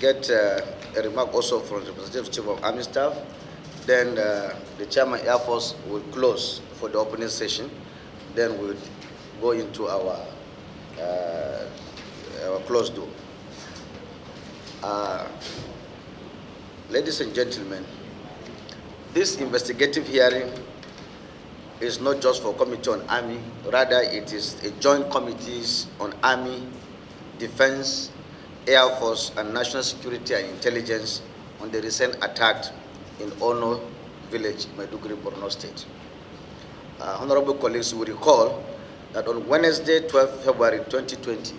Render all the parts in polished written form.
get a remark also from the Representative Chief of Army Staff. Then the Chairman Air Force will close for the opening session. Then we'll go into our closed door. Ladies and gentlemen, this investigative hearing is not just for Committee on Army, rather it is a joint committees on Army, Defense, Air Force, and National Security and Intelligence on the recent attack in Ono village, Maiduguri, Brono State. Honorable colleagues will recall that on Wednesday, 12 February 2020,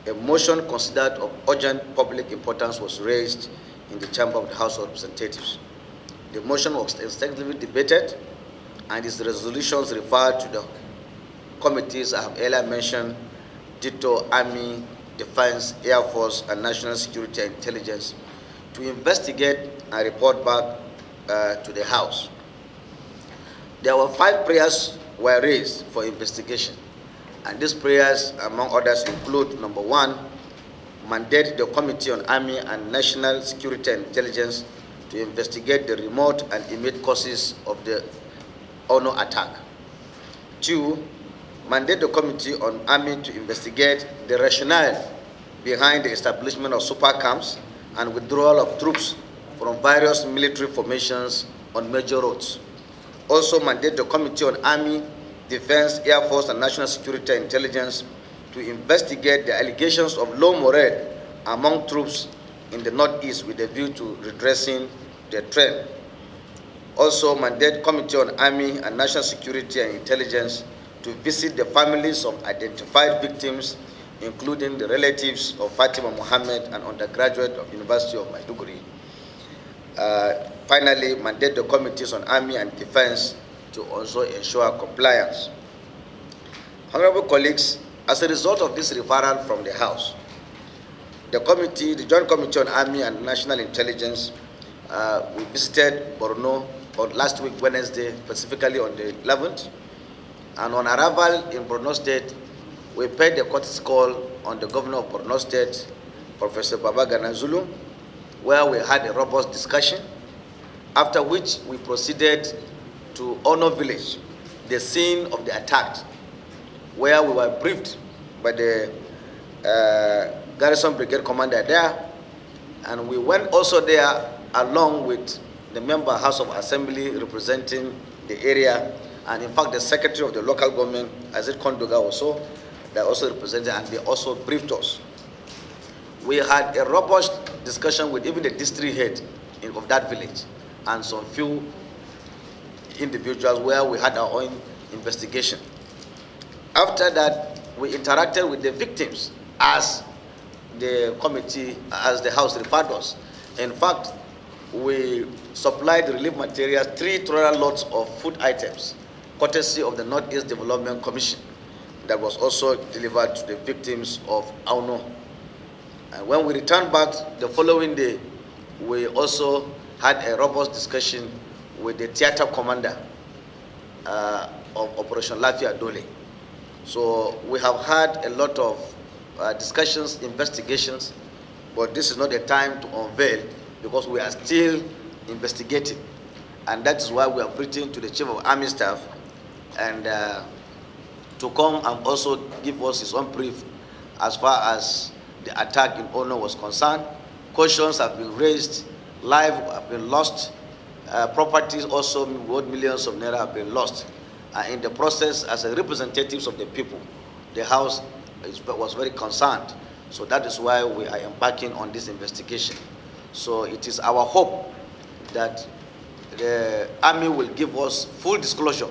a motion considered of urgent public importance was raised in the Chamber of the House of Representatives. The motion was extensively debated, and its resolutions referred to the committees I have earlier mentioned, ditto Army, Defense, Air Force, and National Security and Intelligence, to investigate and report back to the House. There were 5 prayers were raised for investigation, and these prayers, among others, include: number 1, mandate the Committee on Army and National Security and Intelligence to investigate the remote and immediate causes of the Ono attack. 2, mandate the Committee on Army to investigate the rationale behind the establishment of super camps and withdrawal of troops from various military formations on major roads. Also mandate the Committee on Army, Defense, Air Force, and National Security and Intelligence to investigate the allegations of low morale among troops in the Northeast with a view to redressing the trend. Also mandate Committee on Army and National Security and Intelligence to visit the families of identified victims, including the relatives of Fatima Mohammed, an undergraduate of University of Maiduguri. Finally, mandate the Committees on Army and Defense to also ensure compliance. Honorable colleagues, as a result of this referral from the House, the Joint Committee on Army and National Intelligence, we visited Brono on last week, Wednesday, specifically on the 11th. And on arrival in Brono State, we paid a courtesy call on the Governor of Brono State, Professor Babagana Zulu, where we had a robust discussion, after which we proceeded to Ono village, the scene of the attack, where we were briefed by the Garrison Brigade Commander there, and we went also there along with the member House of Assembly representing the area, and in fact the Secretary of the local government, Azit Kondoga, also, they also represented, and they also briefed us. We had a robust discussion with even the district head of that village and some few individuals where we had our own investigation. After that, we interacted with the victims as the committee, as the House referred us. In fact, we supplied relief materials, 3 trailer loads of food items, courtesy of the Northeast Development Commission, that was also delivered to the victims of Auno. And when we returned back the following day, we also had a robust discussion with the theater commander of Operation Lafia Dole. So we have had a lot of discussions, investigations, but this is not the time to unveil because we are still investigating. And that is why we have written to the Chief of Army Staff and to come and also give us his own brief as far as the attack in Ono was concerned. Cautions have been raised, lives have been lost, properties also worth millions of naira have been lost. In the process, as a representatives of the people, the House was very concerned. So that is why we are embarking on this investigation. So it is our hope that the Army will give us full disclosure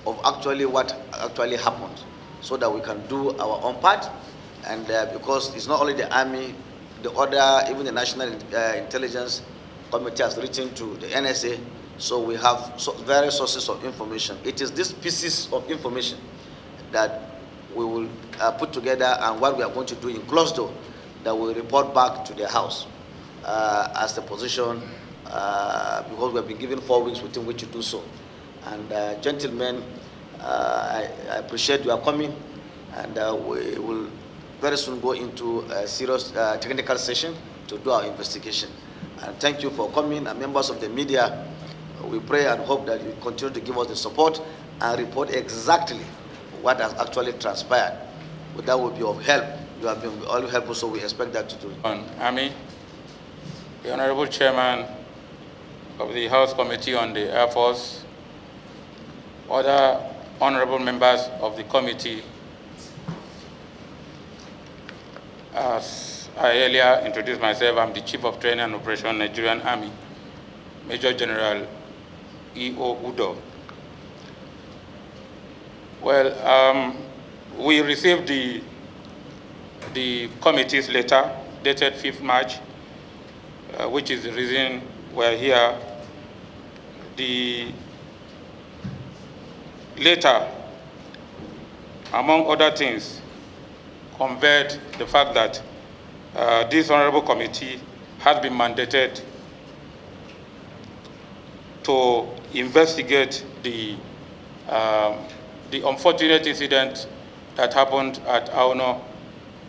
of actually what actually happened so that we can do our own part. And because it's not only the Army, the other, even the National Intelligence Committee has written to the NSA, so we have various sources of information. It is these pieces of information that we will put together and what we are going to do in closed door that will report back to the House as the position, because we have been given 4 weeks within which to do so. And gentlemen, I appreciate your coming, and we will very soon go into a serious technical session to do our investigation. And thank you for coming, and members of the media. We pray and hope that you continue to give us the support and report exactly what has actually transpired. But that will be of help. You have been all helpful, so we expect that to do. Army, the Honorable Chairman of the House Committee on the Air Force, other honorable members of the committee, as I earlier introduced myself, I'm the Chief of Training and Operation Nigerian Army, Major General E.O. Udo. Well, we received the committee's letter dated 5th March, which is the reason we're here. The letter, among other things, conveyed the fact that this honorable committee has been mandated to investigate the unfortunate incident that happened at Auno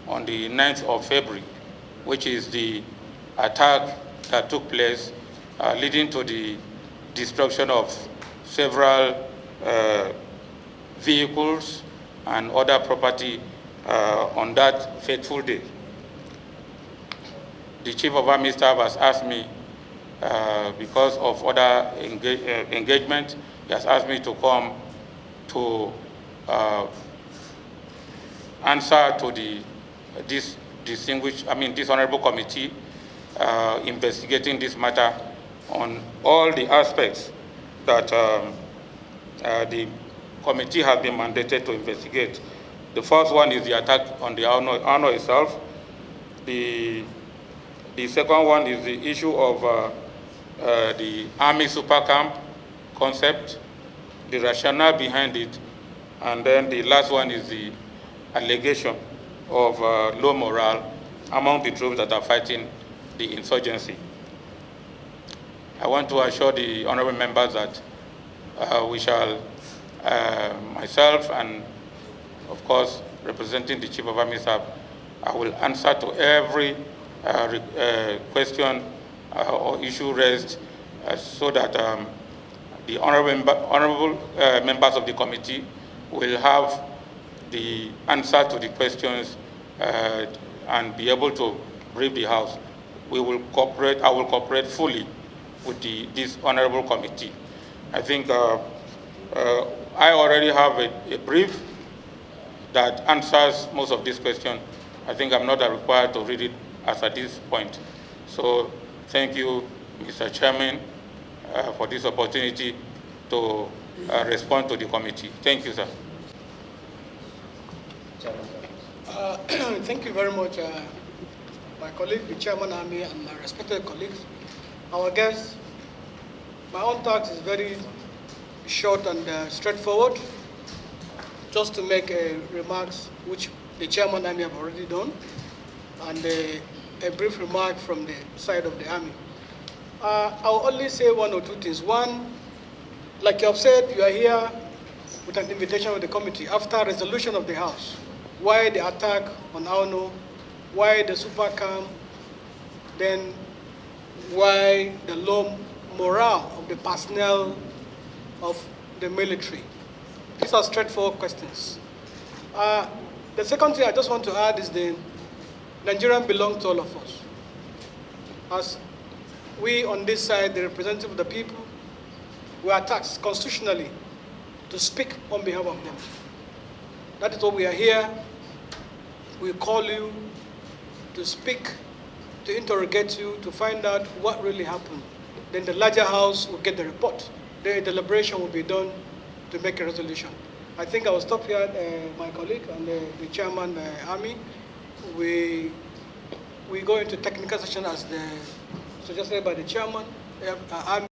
on the 9th of February, which is the attack that took place leading to the destruction of several vehicles and other property on that fateful day. The Chief of Army Staff has asked me, because of other engagement, he has asked me to come to answer to this honorable committee investigating this matter on all the aspects that the committee has been mandated to investigate. The first one is the attack on the Auno itself. The second one is the issue of the Army Super Camp concept, the rationale behind it, and then the last one is the allegation of low morale among the troops that are fighting the insurgency. I want to assure the honorable members that we shall, myself and of course representing the Chief of Army Staff, I will answer to every question or issue raised so that the honorable members of the committee will have the answer to the questions and be able to brief the House. We will cooperate, I will cooperate fully with this honorable committee. I think I already have a brief that answers most of these questions. I think I'm not required to read it as at this point. So thank you, Mr. Chairman, for this opportunity to respond to the committee. Thank you, sir. Thank you very much, my colleague, the Chairman Army, and my respected colleagues. Our guests, my own task is very short and straightforward, just to make remarks which the Chairman Army have already done, and a brief remark from the side of the Army. I'll only say one or two things. One, like you have said, you are here with an invitation of the committee after resolution of the House. Why the attack on Auno? Why the super camp? Then why the low morale of the personnel of the military? These are straightforward questions. The second thing I just want to add is the Nigerian belongs to all of us. As we on this side, the representative of the people, we are tasked constitutionally to speak on behalf of them. That is why we are here. We call you to speak, to interrogate you, to find out what really happened. Then the larger house will get the report. The deliberation will be done to make a resolution. I think I will stop here, my colleague and the Chairman Army. We go into technical session as suggested by the Chairman Army.